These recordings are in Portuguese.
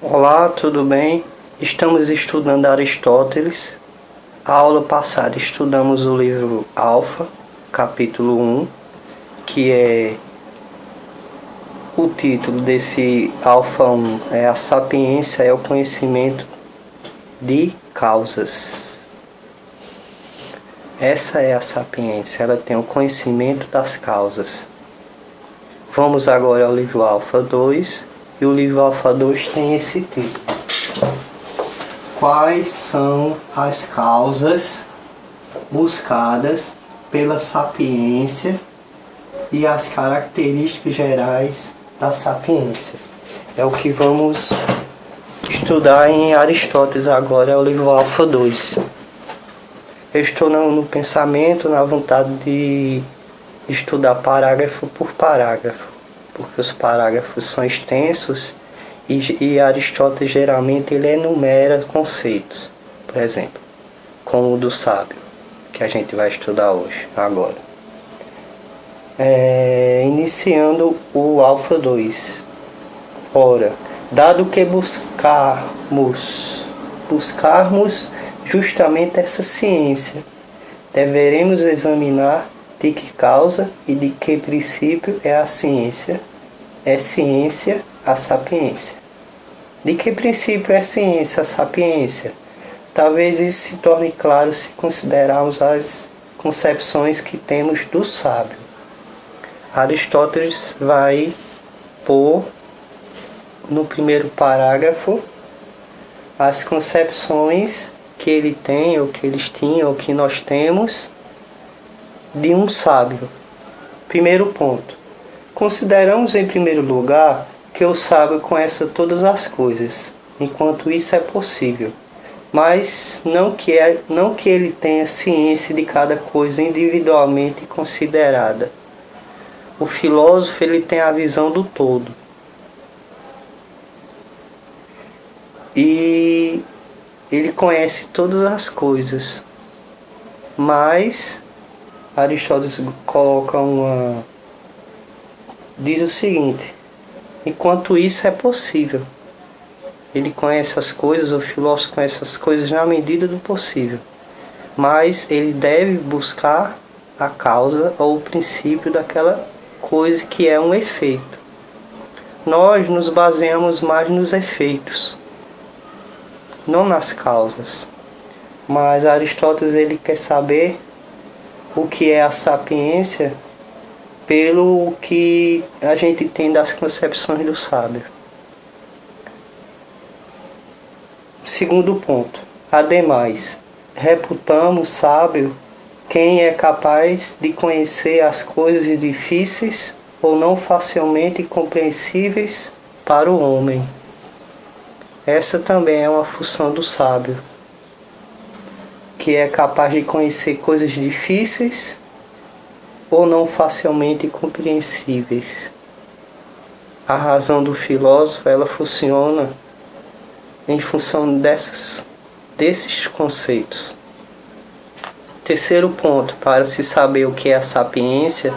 Olá, tudo bem? Estamos estudando Aristóteles. A aula passada estudamos o livro Alfa, capítulo 1, que é o título desse Alfa 1 é A Sapiência é o Conhecimento de Causas. Essa é a sapiência, ela tem o conhecimento das causas. Vamos agora ao livro Alfa 2, e o livro Alfa 2 tem esse título. Quais são as causas buscadas pela sapiência e as características gerais da sapiência? É o que vamos estudar em Aristóteles agora, é o livro Alfa 2. Eu estou no pensamento, na vontade de estudar parágrafo por parágrafo, porque os parágrafos são extensos e Aristóteles geralmente ele enumera conceitos, por exemplo, como o do sábio, que a gente vai estudar hoje, agora. Iniciando o Alfa 2. Ora, dado que buscarmos justamente essa ciência, deveremos examinar de que causa e de que princípio é a ciência a sapiência. De que princípio é ciência a sapiência? Talvez isso se torne claro se considerarmos as concepções que temos do sábio. Aristóteles vai pôr no primeiro parágrafo as concepções que ele tem, ou que eles tinham, ou que nós temos de um sábio. Primeiro ponto. Consideramos em primeiro lugar que o sábio conhece todas as coisas, enquanto isso é possível, mas não que ele tenha ciência de cada coisa individualmente considerada. O filósofo ele tem a visão do todo. E ele conhece todas as coisas, mas Aristóteles diz o seguinte: enquanto isso é possível. Ele conhece as coisas, o filósofo conhece as coisas na medida do possível, mas ele deve buscar a causa ou o princípio daquela coisa que é um efeito. Nós nos baseamos mais nos efeitos, não nas causas. Mas Aristóteles ele quer saber o que é a sapiência pelo que a gente tem das concepções do sábio. Segundo ponto. Ademais, reputamos sábio quem é capaz de conhecer as coisas difíceis ou não facilmente compreensíveis para o homem. Essa também é uma função do sábio, que é capaz de conhecer coisas difíceis ou não facilmente compreensíveis. A razão do filósofo ela funciona em função desses conceitos. Terceiro ponto, para se saber o que é a sapiência,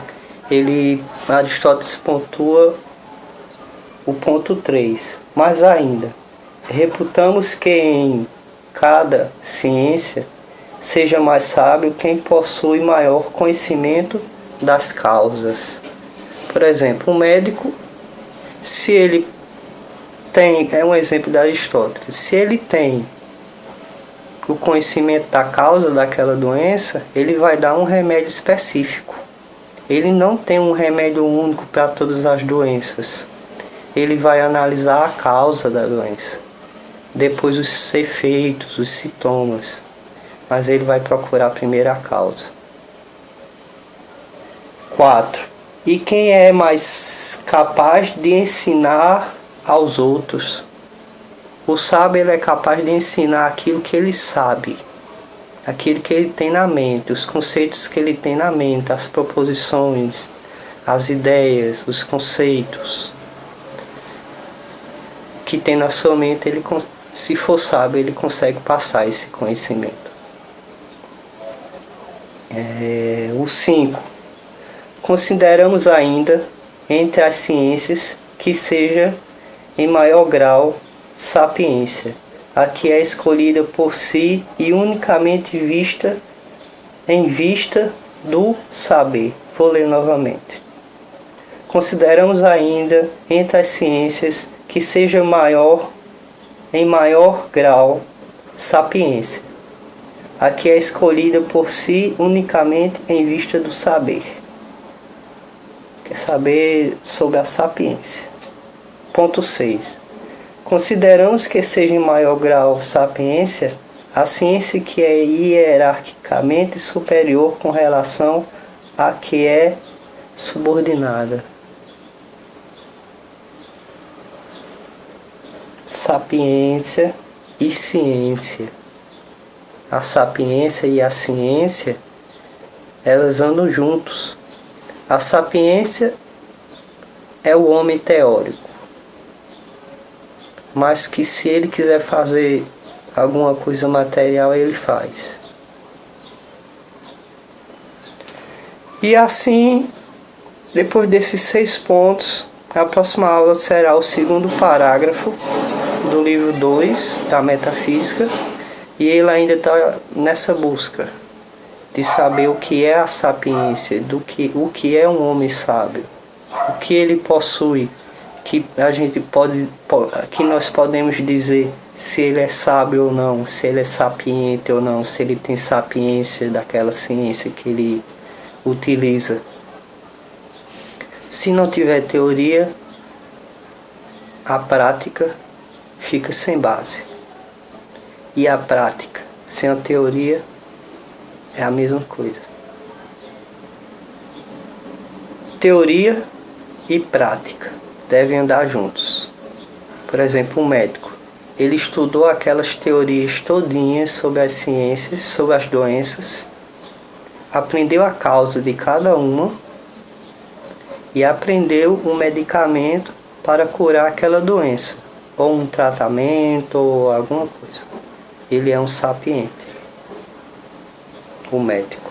Aristóteles pontua o ponto 3. Mais ainda, reputamos que em cada ciência seja mais sábio quem possui maior conhecimento das causas. Por exemplo, um médico, se ele tem, é um exemplo de Aristóteles, se ele tem o conhecimento da causa daquela doença, ele vai dar um remédio específico. Ele não tem um remédio único para todas as doenças. Ele vai analisar a causa da doença, depois os efeitos, os sintomas, mas ele vai procurar primeiro a causa. 4. E quem é mais capaz de ensinar aos outros? O sábio ele é capaz de ensinar aquilo que ele sabe, aquilo que ele tem na mente, os conceitos que ele tem na mente, as proposições, as ideias, os conceitos que tem na sua mente. Ele, se for sábio, ele consegue passar esse conhecimento. O 5. Consideramos ainda entre as ciências que seja em maior grau sapiência, a que é escolhida por si e unicamente vista em vista do saber. Vou ler novamente. Consideramos ainda entre as ciências que seja em maior grau, sapiência, a que é escolhida por si unicamente em vista do saber. Quer saber sobre a sapiência. Ponto 6. Consideramos que seja em maior grau sapiência a ciência que é hierarquicamente superior com relação à que é subordinada. Sapiência e ciência. A sapiência e a ciência, elas andam juntos. A sapiência é o homem teórico, mas que se ele quiser fazer alguma coisa material, ele faz. E assim, depois desses 6 pontos, a próxima aula será o segundo parágrafo do livro 2 da Metafísica, e ele ainda está nessa busca de saber o que é a sapiência, o que é um homem sábio, o que ele possui, que nós podemos dizer se ele é sábio ou não, se ele é sapiente ou não, se ele tem sapiência daquela ciência que ele utiliza. Se não tiver teoria, a prática fica sem base. E a prática sem a teoria é a mesma coisa. Teoria e prática devem andar juntos. Por exemplo, um médico, ele estudou aquelas teorias todinhas sobre as ciências, sobre as doenças, aprendeu a causa de cada uma e aprendeu um medicamento para curar aquela doença, ou um tratamento, ou alguma coisa. Ele é um sapiente, o médico.